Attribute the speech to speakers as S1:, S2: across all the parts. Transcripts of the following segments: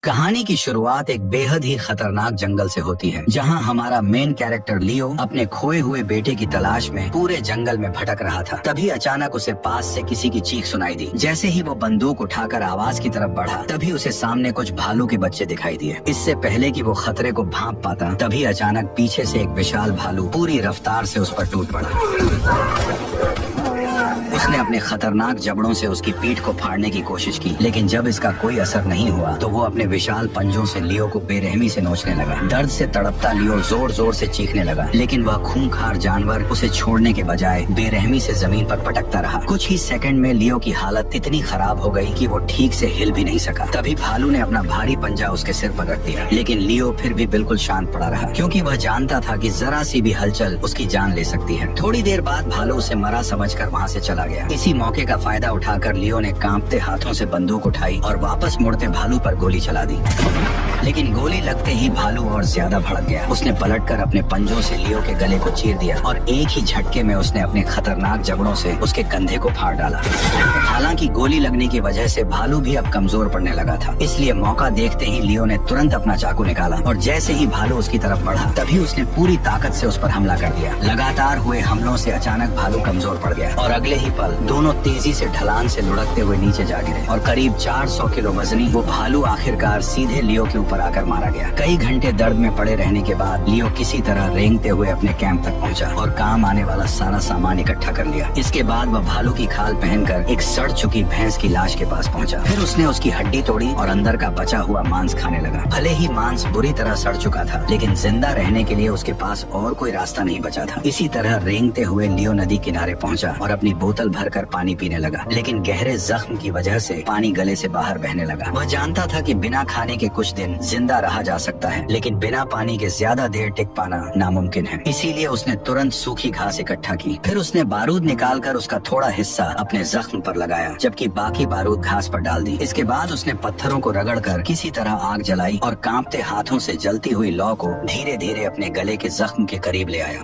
S1: कहानी की शुरुआत एक बेहद ही खतरनाक जंगल से होती है, जहां हमारा मेन कैरेक्टर लियो अपने खोए हुए बेटे की तलाश में पूरे जंगल में भटक रहा था। तभी अचानक उसे पास से किसी की चीख सुनाई दी। जैसे ही वो बंदूक उठाकर आवाज की तरफ बढ़ा, तभी उसे सामने कुछ भालू के बच्चे दिखाई दिए। इससे पहले कि वो खतरे को भांप पाता, तभी अचानक पीछे से एक विशाल भालू पूरी रफ्तार से उस पर टूट पड़ा। उसने अपने खतरनाक जबड़ों से उसकी पीठ को फाड़ने की कोशिश की, लेकिन जब इसका कोई असर नहीं हुआ तो वो अपने विशाल पंजों से लियो को बेरहमी से नोचने लगा। दर्द से तड़पता लियो जोर जोर से चीखने लगा, लेकिन वह खूंखार जानवर उसे छोड़ने के बजाय बेरहमी से जमीन पर पटकता रहा। कुछ ही सेकंड में लियो की हालत इतनी खराब हो गई कि वो ठीक से हिल भी नहीं सका। तभी भालू ने अपना भारी पंजा उसके सिर पर रख दिया, लेकिन लियो फिर भी बिल्कुल शांत पड़ा रहा, क्योंकि वह जानता था कि जरा सी भी हलचल उसकी जान ले सकती है। थोड़ी देर बाद भालू उसे मरा समझकर वहाँ से चला गया। इसी मौके का फायदा उठाकर लियो ने कांपते हाथों से बंदूक उठाई और वापस मुड़ते भालू पर गोली चला दी। लेकिन गोली लगते ही भालू और ज्यादा भड़क गया। उसने पलटकर अपने पंजों से लियो के गले को चीर दिया और एक ही झटके में उसने अपने खतरनाक जबड़ों से उसके कंधे को फाड़ डाला। हालांकि गोली लगने की वजह से भालू भी अब कमजोर पड़ने लगा था, इसलिए मौका देखते ही लियो ने तुरंत अपना चाकू निकाला और जैसे ही भालू उसकी तरफ बढ़ा, तभी उसने पूरी ताकत से उस पर हमला कर दिया। लगातार हुए हमलों से अचानक भालू कमजोर पड़ गया और अगले ही पल दोनों तेजी से ढलान से लुढ़कते हुए नीचे जा गिरे और करीब 400 किलो वजनी वो भालू आखिरकार सीधे लियो के ऊपर आकर मारा गया। कई घंटे दर्द में पड़े रहने के बाद लियो किसी तरह रेंगते हुए अपने कैंप तक पहुंचा और काम आने वाला सारा सामान इकट्ठा कर लिया। इसके बाद वह भालू की खाल पहनकर एक सड़ चुकी भैंस की लाश के पास पहुंचा। फिर उसने उसकी हड्डी तोड़ी और अंदर का बचा हुआ मांस खाने लगा। भले ही मांस बुरी तरह सड़ चुका था, लेकिन जिंदा रहने के लिए उसके पास और कोई रास्ता नहीं बचा था। इसी तरह रेंगते हुए लियो नदी किनारे पहुंचा और अपनी बोतल भरकर पानी पीने लगा, लेकिन गहरे जख्म की वजह से पानी गले से बाहर बहने लगा। वह जानता था कि बिना खाने के कुछ दिन जिंदा रहा जा सकता है, लेकिन बिना पानी के ज्यादा देर टिक पाना नामुमकिन है। इसीलिए उसने तुरंत सूखी घास इकट्ठा की। फिर उसने बारूद निकालकर उसका थोड़ा हिस्सा अपने जख्म पर लगाया, जबकि बाकी बारूद घास पर डाल दी। इसके बाद उसने पत्थरों को रगड़कर किसी तरह आग जलाई और कांपते हाथों से जलती हुई लौ को धीरे धीरे अपने गले के जख्म के करीब ले आया।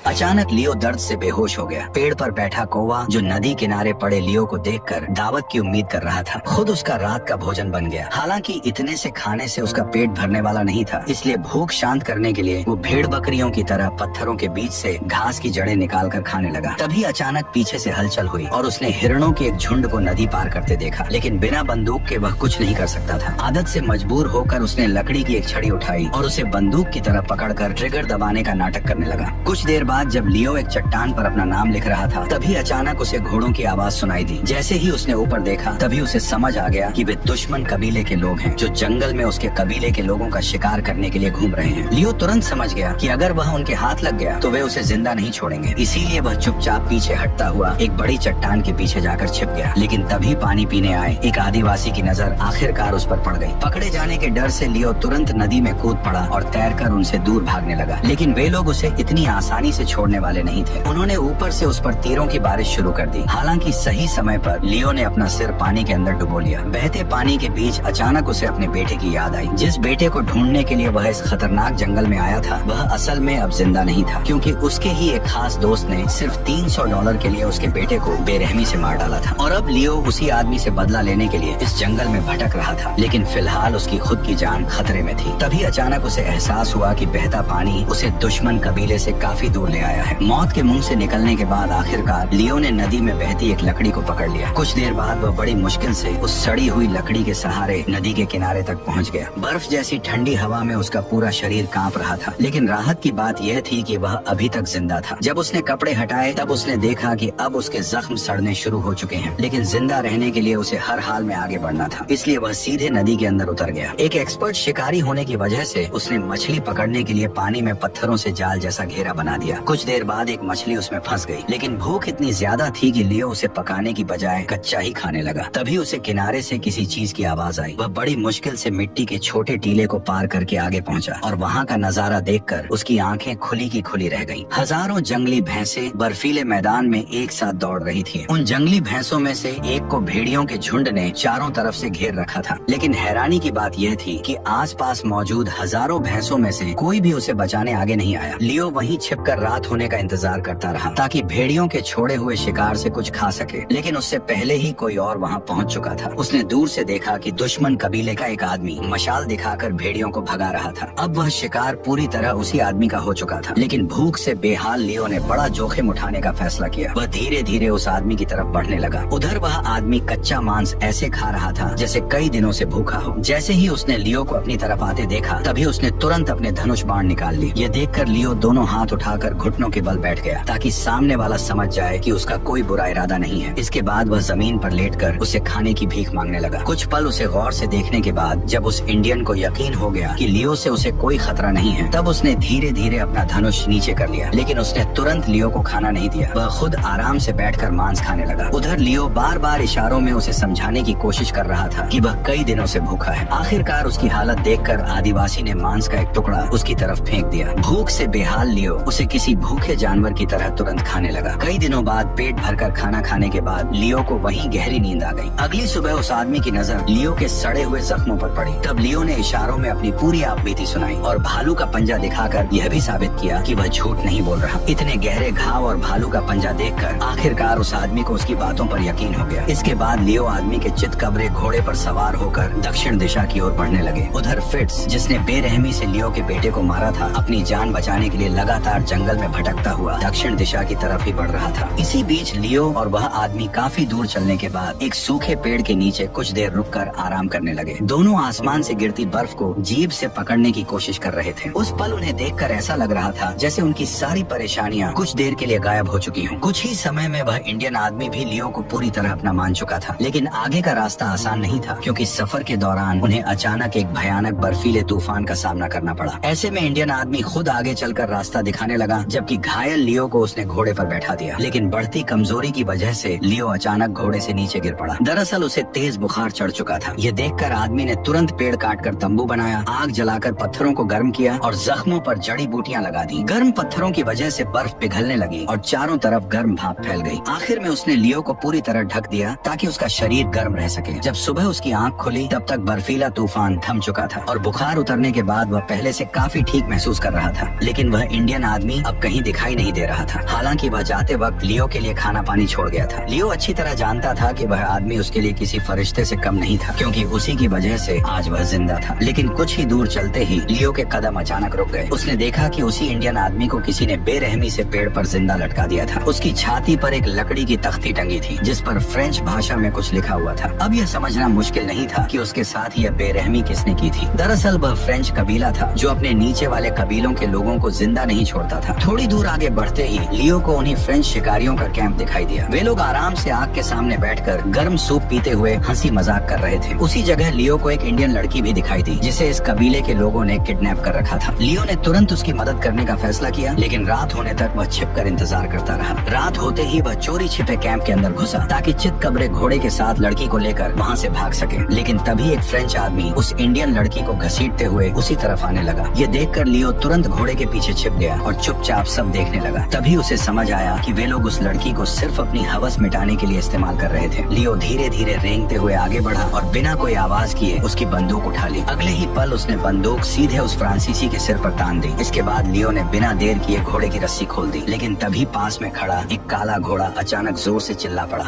S1: अचानक लियो दर्द से बेहोश हो गया। पेड़ पर बैठा कौवा जो नदी किनारे पड़े लियो को देखकर दावत की उम्मीद कर रहा था, खुद उसका रात का भोजन बन गया। हालांकि इतने से खाने से उसका पेट भरने वाला नहीं था, इसलिए भूख शांत करने के लिए वो भेड़ बकरियों की तरह पत्थरों के बीच से घास की जड़ें निकालकर खाने लगा। तभी अचानक पीछे से हलचल हुई और उसने हिरणों के एक झुंड को नदी पार करते देखा, लेकिन बिना बंदूक के वह कुछ नहीं कर सकता था। आदत से मजबूर होकर उसने लकड़ी की एक छड़ी उठाई और उसे बंदूक की तरह पकड़कर ट्रिगर दबाने का नाटक करने लगा। कुछ देर बाद जब लियो एक चट्टान पर अपना नाम लिख रहा था, तभी अचानक उसे घोड़ों की आवाज सुनाई दी। जैसे ही उसने ऊपर देखा, तभी उसे समझ आ गया कि वे दुश्मन कबीले के लोग हैं, जो जंगल में उसके कबीले के लोगों का शिकार करने के लिए घूम रहे हैं। लियो तुरंत समझ गया कि अगर वह उनके हाथ लग गया तो वे उसे जिंदा नहीं छोड़ेंगे। इसीलिए वह चुपचाप पीछे हटता हुआ एक बड़ी चट्टान के पीछे जाकर छिप गया। लेकिन तभी पानी पीने आए एक आदिवासी की नजर आखिरकार उस पर पड़ गई। पकड़े जाने के डर से लियो तुरंत नदी में कूद पड़ा और तैरकर उनसे दूर भागने लगा, लेकिन वे लोग उसे इतनी आसानी से छोड़ने वाले नहीं थे। उन्होंने ऊपर से उस पर तीरों की बारिश शुरू कर दी। हालांकि सही समय पर लियो ने अपना सिर पानी के अंदर डुबो लिया। बहते पानी के बीच अचानक उसे अपने बेटे की याद आई। जिस बेटे को ढूंढने के लिए वह इस खतरनाक जंगल में आया था, वह असल में अब जिंदा नहीं था, क्योंकि उसके ही एक खास दोस्त ने सिर्फ $300 के लिए उसके बेटे को बेरहमी से मार डाला था। और अब लियो उसी आदमी से बदला लेने के लिए इस जंगल में भटक रहा था, लेकिन फिलहाल उसकी खुद की जान खतरे में थी। तभी अचानक उसे एहसास हुआ कि बहता पानी उसे दुश्मन कबीले से काफी दूर ले आया है। मौत के मुंह से निकलने के बाद आखिरकार लियो ने नदी में बहती एक लकड़ी को पकड़ लिया। कुछ देर बाद वह बड़ी मुश्किल से उस सड़ी हुई लकड़ी के सहारे नदी के किनारे तक पहुंच गया। बर्फ जैसी ठंडी हवा में उसका पूरा शरीर कांप रहा था, लेकिन राहत की बात यह थी कि वह अभी तक जिंदा था। जब उसने कपड़े हटाए, तब उसने देखा कि अब उसके जख्म सड़ने शुरू हो चुके हैं, लेकिन जिंदा रहने के लिए उसे हर हाल में आगे बढ़ना था। इसलिए वह सीधे नदी के अंदर उतर गया। एक एक्सपर्ट शिकारी होने की वजह से उसने मछली पकड़ने के लिए पानी में पत्थरों से जाल जैसा घेरा बना दिया। कुछ देर बाद एक मछली उसमें फंस गई, लेकिन भूख इतनी ज्यादा थी कि लियो उसे पकाने की बजाय कच्चा ही खाने लगा। तभी उसे किनारे से किसी चीज की आवाज आई। वह बड़ी मुश्किल से मिट्टी के छोटे टीले को पार करके आगे पहुंचा और वहाँ का नजारा देखकर उसकी आंखें खुली की खुली रह गईं। हजारों जंगली भैंसें बर्फीले मैदान में एक साथ दौड़ रही थी। उन जंगली भैंसों में से एक को भेड़ियों के झुंड ने चारों तरफ से घेर रखा था, लेकिन हैरानी की बात यह थी कि आसपास मौजूद हजारों भैंसों में से कोई भी उसे बचाने आगे नहीं आया। लियो वहीं छिपकर रात रात होने का इंतजार करता रहा ताकि भेड़ियों के छोड़े हुए शिकार से कुछ खा सके, लेकिन उससे पहले ही कोई और वहाँ पहुँच चुका था। उसने दूर से देखा कि दुश्मन कबीले का एक आदमी मशाल दिखाकर भेड़ियों को भगा रहा था। अब वह शिकार पूरी तरह उसी आदमी का हो चुका था, लेकिन भूख से बेहाल लियो ने बड़ा जोखिम उठाने का फैसला किया। वह धीरे धीरे उस आदमी की तरफ बढ़ने लगा। उधर वह आदमी कच्चा मांस ऐसे खा रहा था जैसे कई दिनों से भूखा हो। जैसे ही उसने लियो को अपनी तरफ आते देखा, तभी उसने तुरंत अपने धनुष बाण निकाल ली। ये देखकर लियो दोनों हाथ उठाकर घुटनों के बल बैठ गया ताकि सामने वाला समझ जाए कि उसका कोई बुरा इरादा नहीं है। इसके बाद वह जमीन पर लेटकर उसे खाने की भीख मांगने लगा। कुछ पल उसे गौर से देखने के बाद जब उस इंडियन को यकीन हो गया कि लियो से उसे कोई खतरा नहीं है, तब उसने धीरे धीरे अपना धनुष नीचे कर लिया। लेकिन उसने तुरंत लियो को खाना नहीं दिया। वह खुद आराम से बैठकर मांस खाने लगा। उधर लियो बार बार इशारों में उसे समझाने की कोशिश कर रहा था कि वह कई दिनों से भूखा है। आखिरकार उसकी हालत देखकर आदिवासी ने मांस का एक टुकड़ा उसकी तरफ फेंक दिया। भूख से बेहाल लियो उसे किसी भूखे जानवर की तरह तुरंत खाने लगा। कई दिनों बाद पेट भरकर खाना खाने के बाद लियो को वहीं गहरी नींद आ गई। अगली सुबह उस आदमी की नजर लियो के सड़े हुए जख्मों पर पड़ी। तब लियो ने इशारों में अपनी पूरी आपबीती सुनाई और भालू का पंजा दिखाकर यह भी साबित किया कि वह झूठ नहीं बोल रहा। इतने गहरे घाव और भालू का पंजा देखकर आखिरकार उस आदमी को उसकी बातों पर यकीन हो गया। इसके बाद लियो आदमी के चितकबरे घोड़े पर सवार होकर दक्षिण दिशा की ओर बढ़ने लगे। उधर फिट्स, जिसने बेरहमी से लियो के बेटे को मारा था, अपनी जान बचाने के लिए लगातार जंगल में भटकता हुआ दक्षिण दिशा की तरफ ही बढ़ रहा था। इसी बीच लियो और वह आदमी काफी दूर चलने के बाद एक सूखे पेड़ के नीचे कुछ देर रुककर आराम करने लगे। दोनों आसमान से गिरती बर्फ को जीभ से पकड़ने की कोशिश कर रहे थे। उस पल उन्हें देखकर ऐसा लग रहा था जैसे उनकी सारी परेशानियां कुछ देर के लिए गायब हो चुकी हों। कुछ ही समय में वह इंडियन आदमी भी लियो को पूरी तरह अपना मान चुका था, लेकिन आगे का रास्ता आसान नहीं था क्योंकि सफर के दौरान उन्हें अचानक एक भयानक बर्फीले तूफान का सामना करना पड़ा। ऐसे में इंडियन आदमी खुद आगे चलकर रास्ता दिखाने लगा, जबकि घायल लियो को उसने घोड़े पर बैठा दिया। लेकिन बढ़ती कमजोरी की वजह से लियो अचानक घोड़े से नीचे गिर पड़ा। दरअसल उसे तेज बुखार चढ़ चुका था। ये देखकर आदमी ने तुरंत पेड़ काटकर तंबू बनाया, आग जलाकर पत्थरों को गर्म किया और जख्मों पर जड़ी बूटियां लगा दी। गर्म पत्थरों की वजह से बर्फ पिघलने लगी और चारों तरफ गर्म भाप फैल गई। आखिर में उसने लियो को पूरी तरह ढक दिया ताकि उसका शरीर गर्म रह सके। जब सुबह उसकी आंख खुली तब तक बर्फीला तूफान थम चुका था और बुखार उतरने के बाद वह पहले से काफी ठीक महसूस कर रहा था। लेकिन वह इंडियन आदमी अब कहीं दिखाई नहीं दे रहा था। हालांकि वह जाते वक्त लियो के लिए खाना पानी छोड़ गया था। लियो अच्छी तरह जानता था कि वह आदमी उसके लिए किसी फरिश्ते से कम नहीं था, क्योंकि उसी की वजह से आज वह जिंदा था। लेकिन कुछ ही दूर चलते ही लियो के कदम अचानक रुक गए। उसने देखा कि उसी इंडियन आदमी को किसी ने बेरहमी से पेड़ पर जिंदा लटका दिया था। उसकी छाती पर एक लकड़ी की तख्ती टंगी थी जिस पर फ्रेंच भाषा में कुछ लिखा हुआ था। अब यह समझना मुश्किल नहीं था कि उसके साथ यह बेरहमी किसने की थी। दरअसल वह फ्रेंच कबीला था जो अपने नीचे वाले कबीलों के लोगों को जिंदा नहीं छोड़ता था। थोड़ी दूर आगे बढ़ते ही लियो को उन्हीं फ्रेंच शिकारियों का कैंप दिखाई दिया। वे लोग आराम से आग के सामने बैठकर गर्म सूप पीते हुए हंसी मजाक कर रहे थे। उसी जगह लियो को एक इंडियन लड़की भी दिखाई दी जिसे इस कबीले के लोगों ने किडनैप कर रखा था। लियो ने तुरंत उसकी मदद करने का फैसला किया, लेकिन रात होने तक वह छिपकर इंतजार करता रहा। रात होते ही वह चोरी छिपे कैंप के अंदर घुसा ताकि चितकबरे घोड़े के साथ लड़की को लेकर वहाँ से भाग सके। लेकिन तभी एक फ्रेंच आदमी उस इंडियन लड़की को घसीटते हुए उसी तरफ आने लगा। ये देखकर लियो तुरंत घोड़े के पीछे छिप गया और चुपचाप सब देखने लगा। तभी उसे समझ आया कि वे लोग उस लड़की को सिर्फ अपनी हवस मिटाने के लिए इस्तेमाल कर रहे थे। लियो धीरे धीरे रेंगते हुए आगे बढ़ा और बिना कोई आवाज किए उसकी बंदूक उठा ली। अगले ही पल उसने बंदूक सीधे उस फ्रांसीसी के सिर पर तान दी। इसके बाद लियो ने बिना देर किए घोड़े की रस्सी खोल दी। लेकिन तभी पास में खड़ा एक काला घोड़ा अचानक जोर से चिल्ला पड़ा।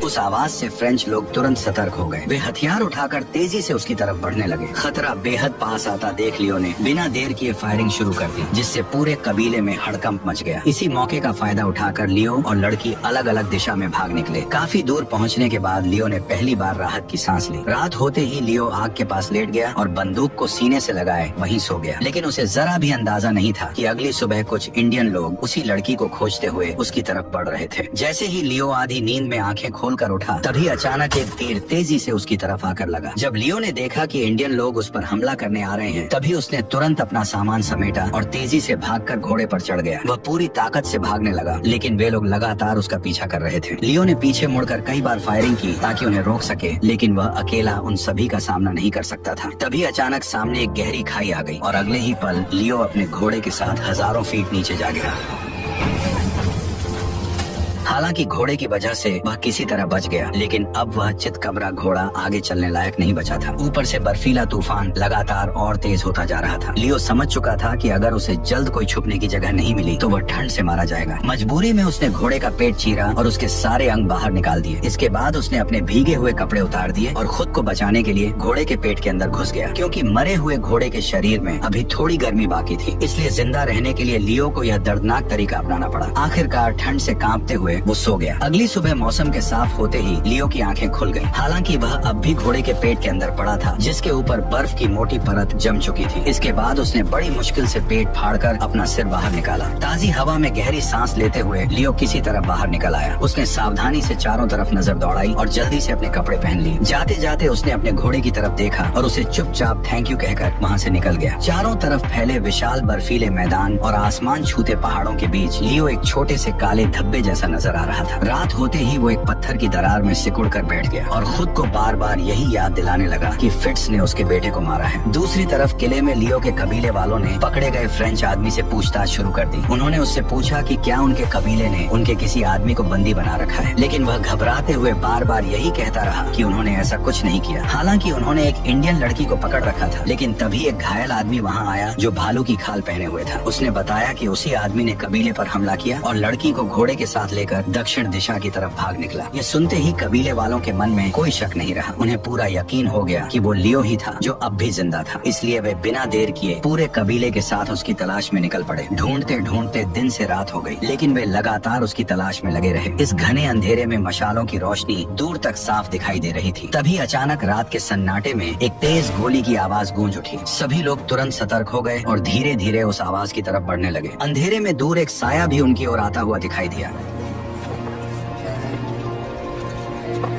S1: उस आवाज से फ्रेंच लोग तुरंत सतर्क हो गए। वे हथियार उठाकर तेजी से उसकी तरफ बढ़ने लगे। खतरा बेहद पास आता देख लियो ने बिना देर किए फायरिंग शुरू कर दी, जिससे पूरे कबीले में हड़कंप मच गया। इसी मौके का फायदा उठाकर लियो और लड़की अलग अलग दिशा में भाग निकले। काफी दूर पहुंचने के बाद लियो ने पहली बार राहत की सांस ली। रात होते ही लियो आग के पास लेट गया और बंदूक को सीने से लगाए वहीं सो गया। लेकिन उसे जरा भी अंदाजा नहीं था कि अगली सुबह कुछ इंडियन लोग उसी लड़की को खोजते हुए उसकी तरफ बढ़ रहे थे। जैसे ही लियो आधी नींद में आंखें खोलकर उठा, तभी अचानक एक तीर तेजी से उसकी तरफ आकर लगा। जब लियो ने देखा कि इंडियन लोग उस पर हमला करने आ रहे हैं, तभी उसने तुरंत अपना सामान समेटा और तेजी से भागकर घोड़े पर चढ़ गया। वह पूरी ताकत से भागने लगा, लेकिन वे लोग लगातार उसका पीछा कर रहे थे। लियो ने पीछे मुड़कर कई बार फायरिंग की ताकि उन्हें रोक सके, लेकिन वह अकेला उन सभी का सामना नहीं कर सकता था। तभी अचानक सामने एक गहरी खाई आ गई और अगले ही पल लियो अपने घोड़े के साथ हजारों फीट नीचे जा गिरा। हालांकि घोड़े की वजह से वह किसी तरह बच गया, लेकिन अब वह चितकबरा घोड़ा आगे चलने लायक नहीं बचा था। ऊपर से बर्फीला तूफान लगातार और तेज होता जा रहा था। लियो समझ चुका था कि अगर उसे जल्द कोई छुपने की जगह नहीं मिली तो वह ठंड से मारा जाएगा। मजबूरी में उसने घोड़े का पेट चीरा और उसके सारे अंग बाहर निकाल दिए। इसके बाद उसने अपने भीगे हुए कपड़े उतार दिए और खुद को बचाने के लिए घोड़े के पेट के अंदर घुस गया, क्योंकि मरे हुए घोड़े के शरीर में अभी थोड़ी गर्मी बाकी थी। इसलिए जिंदा रहने के लिए लियो को यह दर्दनाक तरीका अपनाना पड़ा। आखिरकार ठंड से कांपते हुए वो सो गया। अगली सुबह मौसम के साफ होते ही लियो की आंखें खुल गईं। हालांकि वह अब भी घोड़े के पेट के अंदर पड़ा था, जिसके ऊपर बर्फ की मोटी परत जम चुकी थी। इसके बाद उसने बड़ी मुश्किल से पेट फाड़कर अपना सिर बाहर निकाला। ताजी हवा में गहरी सांस लेते हुए लियो किसी तरह बाहर निकल आया। उसने सावधानी से चारों तरफ नजर दौड़ाई और जल्दी से अपने कपड़े पहन लिए। जाते जाते उसने अपने घोड़े की तरफ देखा और उसे चुपचाप थैंक यू कहकर वहाँ से निकल गया। चारों तरफ फैले विशाल बर्फीले मैदान और आसमान छूते पहाड़ों के बीच लियो एक छोटे से काले धब्बे जैसा नजर आ रहा था। रात होते ही वो एक पत्थर की दरार में सिकुड़ कर बैठ गया और खुद को बार बार यही याद दिलाने लगा कि फिट्स ने उसके बेटे को मारा है। दूसरी तरफ किले में लियो के कबीले वालों ने पकड़े गए फ्रेंच आदमी से पूछताछ शुरू कर दी। उन्होंने उससे पूछा कि क्या उनके कबीले ने उनके किसी आदमी को बंदी बना रखा है, लेकिन वह घबराते हुए बार बार यही कहता रहा कि उन्होंने ऐसा कुछ नहीं किया। हालांकि उन्होंने एक इंडियन लड़की को पकड़ रखा था, लेकिन तभी एक घायल आदमी वहाँ आया जो भालू की खाल पहने हुए था। उसने बताया कि उसी आदमी ने कबीले पर हमला किया और लड़की को घोड़े के साथ लेकर दक्षिण दिशा की तरफ भाग निकला। ये सुनते ही कबीले वालों के मन में कोई शक नहीं रहा। उन्हें पूरा यकीन हो गया कि वो लियो ही था जो अब भी जिंदा था। इसलिए वे बिना देर किए पूरे कबीले के साथ उसकी तलाश में निकल पड़े। ढूंढते ढूंढते दिन से रात हो गई, लेकिन वे लगातार उसकी तलाश में लगे रहे। इस घने अंधेरे में मशालों की रोशनी दूर तक साफ दिखाई दे रही थी। तभी अचानक रात के सन्नाटे में एक तेज गोली की आवाज गूंज उठी। सभी लोग तुरंत सतर्क हो गए और धीरे धीरे उस आवाज की तरफ बढ़ने लगे। अंधेरे में दूर एक साया भी उनकी ओर आता हुआ दिखाई दिया।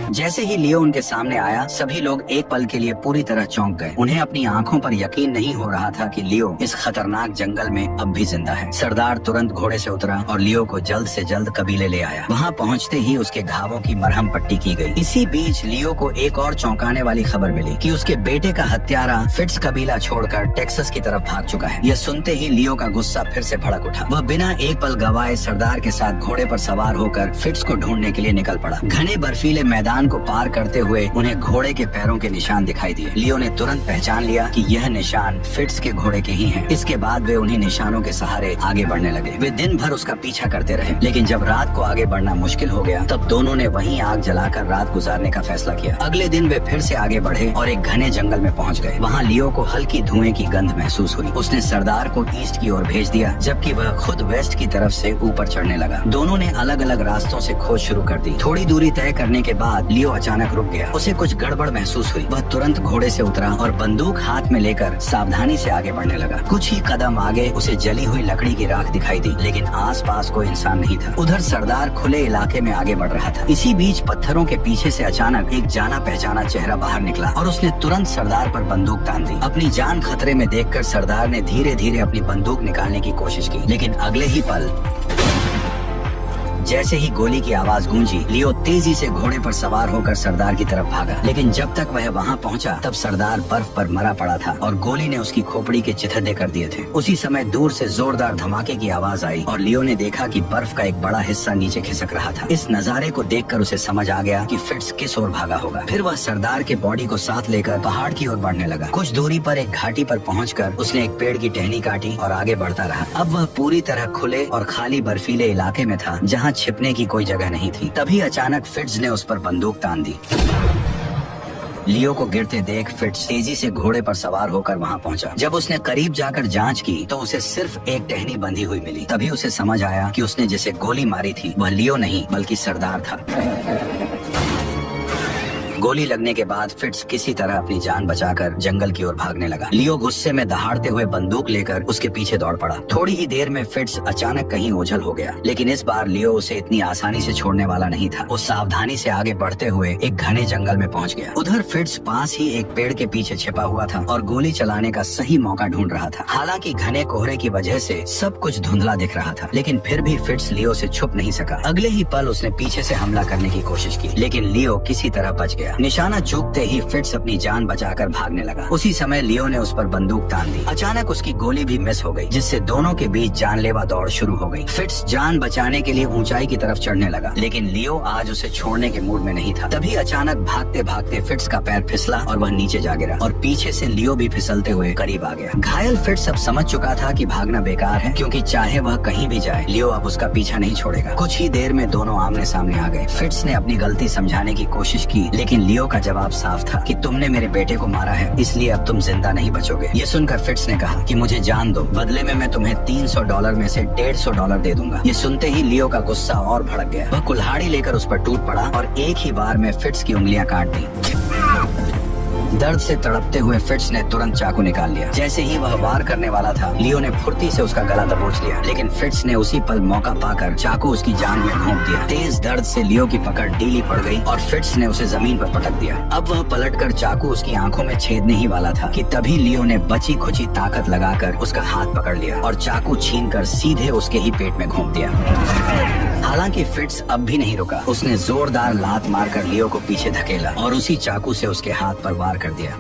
S1: जैसे ही लियो उनके सामने आया, सभी लोग एक पल के लिए पूरी तरह चौंक गए। उन्हें अपनी आंखों पर यकीन नहीं हो रहा था कि लियो इस खतरनाक जंगल में अब भी जिंदा है। सरदार तुरंत घोड़े से उतरा और लियो को जल्द से जल्द कबीले ले आया। वहाँ पहुँचते ही उसके घावों की मरहम पट्टी की गई। इसी बीच लियो को एक और चौंकाने वाली खबर मिली कि उसके बेटे का हत्यारा फिट्स कबीला छोड़कर टेक्सास की तरफ भाग चुका है। यह सुनते ही लियो का गुस्सा फिर से भड़क उठा। वह बिना एक पल गवाए सरदार के साथ घोड़े पर सवार होकर फिट्स को ढूंढने के लिए निकल पड़ा। घने बर्फीले मैदान को पार करते हुए उन्हें घोड़े के पैरों के निशान दिखाई दिए। लियो ने तुरंत पहचान लिया कि यह निशान फिट्स के घोड़े के ही हैं। इसके बाद वे उन्हीं निशानों के सहारे आगे बढ़ने लगे। वे दिन भर उसका पीछा करते रहे, लेकिन जब रात को आगे बढ़ना मुश्किल हो गया तब दोनों ने वहीं आग जलाकर रात गुजारने का फैसला किया। अगले दिन वे फिर से आगे बढ़े और एक घने जंगल में पहुंच गए। वहाँ लियो को हल्की धुएं की गंध महसूस हुई। उसने सरदार को ईस्ट की ओर भेज दिया, जबकि वह खुद वेस्ट की तरफ से ऊपर चढ़ने लगा। दोनों ने अलग अलग रास्तों से खोज शुरू कर दी। थोड़ी दूरी तय करने के बाद लियो अचानक रुक गया। उसे कुछ गड़बड़ महसूस हुई। वह तुरंत घोड़े से उतरा और बंदूक हाथ में लेकर सावधानी से आगे बढ़ने लगा। कुछ ही कदम आगे उसे जली हुई लकड़ी की राख दिखाई दी, लेकिन आसपास कोई इंसान नहीं था। उधर सरदार खुले इलाके में आगे बढ़ रहा था। इसी बीच पत्थरों के पीछे से अचानक एक जाना पहचाना चेहरा बाहर निकला और उसने तुरंत सरदार पर बंदूक तान दी। अपनी जान खतरे में देखकर सरदार ने धीरे धीरे अपनी बंदूक निकालने की कोशिश की, लेकिन अगले ही पल जैसे ही गोली की आवाज गूंजी, लियो तेजी से घोड़े पर सवार होकर सरदार की तरफ भागा। लेकिन जब तक वह वहां पहुंचा तब सरदार बर्फ पर मरा पड़ा था और गोली ने उसकी खोपड़ी के चिथड़े कर दिए थे। उसी समय दूर से जोरदार धमाके की आवाज आई और लियो ने देखा कि बर्फ का एक बड़ा हिस्सा नीचे खिसक रहा था। इस नजारे को देखकर उसे समझ आ गया कि फिट्स किस ओर भागा होगा। फिर वह सरदार के बॉडी को साथ लेकर पहाड़ की ओर बढ़ने लगा। कुछ दूरी पर एक घाटी पर पहुंचकर उसने एक पेड़ की टहनी काटी और आगे बढ़ता रहा। अब वह पूरी तरह खुले और खाली बर्फीले इलाके में था, जहाँ छिपने की कोई जगह नहीं थी। तभी अचानक फिट्स ने उस पर बंदूक तान दी। लियो को गिरते देख फिट्स तेजी से घोड़े पर सवार होकर वहां पहुंचा। जब उसने करीब जाकर जांच की तो उसे सिर्फ एक टहनी बंधी हुई मिली। तभी उसे समझ आया कि उसने जिसे गोली मारी थी वह लियो नहीं बल्कि सरदार था। गोली लगने के बाद फिट्स किसी तरह अपनी जान बचाकर जंगल की ओर भागने लगा। लियो गुस्से में दहाड़ते हुए बंदूक लेकर उसके पीछे दौड़ पड़ा। थोड़ी ही देर में फिट्स अचानक कहीं ओझल हो गया, लेकिन इस बार लियो उसे इतनी आसानी से छोड़ने वाला नहीं था। वो सावधानी से आगे बढ़ते हुए एक घने जंगल में पहुंच गया। उधर फिट्स पास ही एक पेड़ के पीछे छिपा हुआ था और गोली चलाने का सही मौका ढूंढ रहा था। हालांकि घने कोहरे की वजह से सब कुछ धुंधला दिख रहा था, लेकिन फिर भी फिट्स लियो से छुप नहीं सका। अगले ही पल उसने पीछे से हमला करने की कोशिश की, लेकिन लियो किसी तरह बच गया। गया। निशाना चूकते ही फिट्स अपनी जान बचाकर भागने लगा। उसी समय लियो ने उस पर बंदूक तान दी। अचानक उसकी गोली भी मिस हो गई, जिससे दोनों के बीच जानलेवा दौड़ शुरू हो गई। फिट्स जान बचाने के लिए ऊंचाई की तरफ चढ़ने लगा, लेकिन लियो आज उसे छोड़ने के मूड में नहीं था। तभी अचानक भागते भागते फिट्स का पैर फिसला और वह नीचे जा गिरा और पीछे से लियो भी फिसलते हुए करीब आ गया। घायल फिट्स अब समझ चुका था कि भागना बेकार है, क्योंकि चाहे वह कहीं भी जाए लियो अब उसका पीछा नहीं छोड़ेगा। कुछ ही देर में दोनों आमने सामने आ गए। फिट्स ने अपनी गलती समझाने की कोशिश की, लेकिन लियो का जवाब साफ था कि तुमने मेरे बेटे को मारा है, इसलिए अब तुम जिंदा नहीं बचोगे। ये सुनकर फिट्स ने कहा कि मुझे जान दो, बदले में मैं तुम्हें $300 में से $150 दे दूंगा। ये सुनते ही लियो का गुस्सा और भड़क गया। वह कुल्हाड़ी लेकर उस पर टूट पड़ा और एक ही बार में फिट्स की उंगलियां काट दी। दर्द से तड़पते हुए फिट्स ने तुरंत चाकू निकाल लिया। जैसे ही वह वार करने वाला था, लियो ने फुर्ती से उसका गला दबोच लिया, लेकिन फिट्स ने उसी पल मौका पाकर चाकू उसकी जांघ में घोंप दिया। तेज दर्द से लियो की पकड़ ढीली पड़ गई और फिट्स ने उसे जमीन पर पटक दिया। अब वह पलटकर चाकू उसकी आंखों में छेदने ही वाला था कि तभी लियो ने बची खुची ताकत लगाकर उसका हाथ पकड़ लिया और चाकू छीनकर सीधे उसके ही पेट में घोंप दिया। हालांकि फिट्स अब भी नहीं रुका। उसने जोरदार लात मारकर लियो को पीछे धकेला और उसी चाकू से उसके हाथ पर वार कर दिया।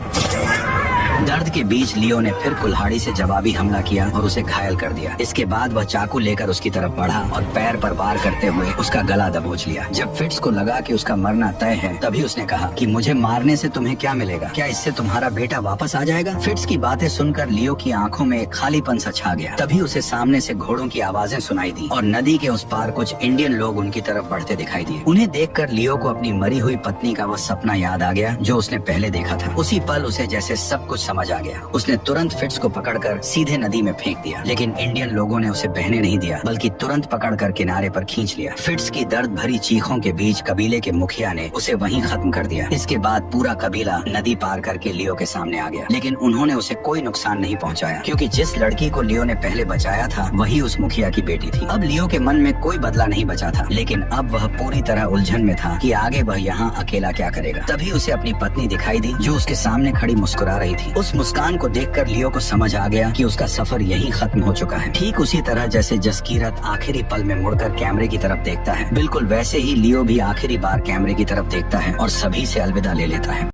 S1: दर्द के बीच लियो ने फिर कुल्हाड़ी से जवाबी हमला किया और उसे घायल कर दिया। इसके बाद वह चाकू लेकर उसकी तरफ बढ़ा और पैर पर वार करते हुए उसका गला दबोच लिया। जब फिट्स को लगा कि उसका मरना तय है, तभी उसने कहा कि मुझे मारने से तुम्हें क्या मिलेगा? क्या इससे तुम्हारा बेटा वापस आ जाएगा? फिट्स की बातें सुनकर लियो की आंखों में एक खालीपन सा छा गया। तभी उसे सामने से घोड़ों की आवाजें सुनाई दी और नदी के उस पार कुछ इंडियन लोग उनकी तरफ बढ़ते दिखाई दिए। उन्हें देखकर लियो को अपनी मरी हुई पत्नी का वह सपना याद आ गया जो उसने पहले देखा था। उसी पल उसे जैसे सब कुछ समझ आ गया। उसने तुरंत फिट्स को पकड़कर सीधे नदी में फेंक दिया, लेकिन इंडियन लोगों ने उसे बहने नहीं दिया, बल्कि तुरंत पकड़कर किनारे पर खींच लिया। फिट्स की दर्द भरी चीखों के बीच कबीले के मुखिया ने उसे वहीं खत्म कर दिया। इसके बाद पूरा कबीला नदी पार करके लियो के सामने आ गया, लेकिन उन्होंने उसे कोई नुकसान नहीं पहुंचाया, क्योंकि जिस लड़की को लियो ने पहले बचाया था वही उस मुखिया की बेटी थी। अब लियो के मन में कोई बदला नहीं बचा था, लेकिन अब वह पूरी तरह उलझन में था कि आगे वह यहाँ अकेला क्या करेगा। तभी उसे अपनी पत्नी दिखाई दी जो उसके सामने खड़ी मुस्कुरा रही थी। उस मुस्कान को देखकर लियो को समझ आ गया कि उसका सफर यहीं खत्म हो चुका है। ठीक उसी तरह जैसे जसकीरत आखिरी पल में मुड़कर कैमरे की तरफ देखता है, बिल्कुल वैसे ही लियो भी आखिरी बार कैमरे की तरफ देखता है और सभी से अलविदा ले लेता है।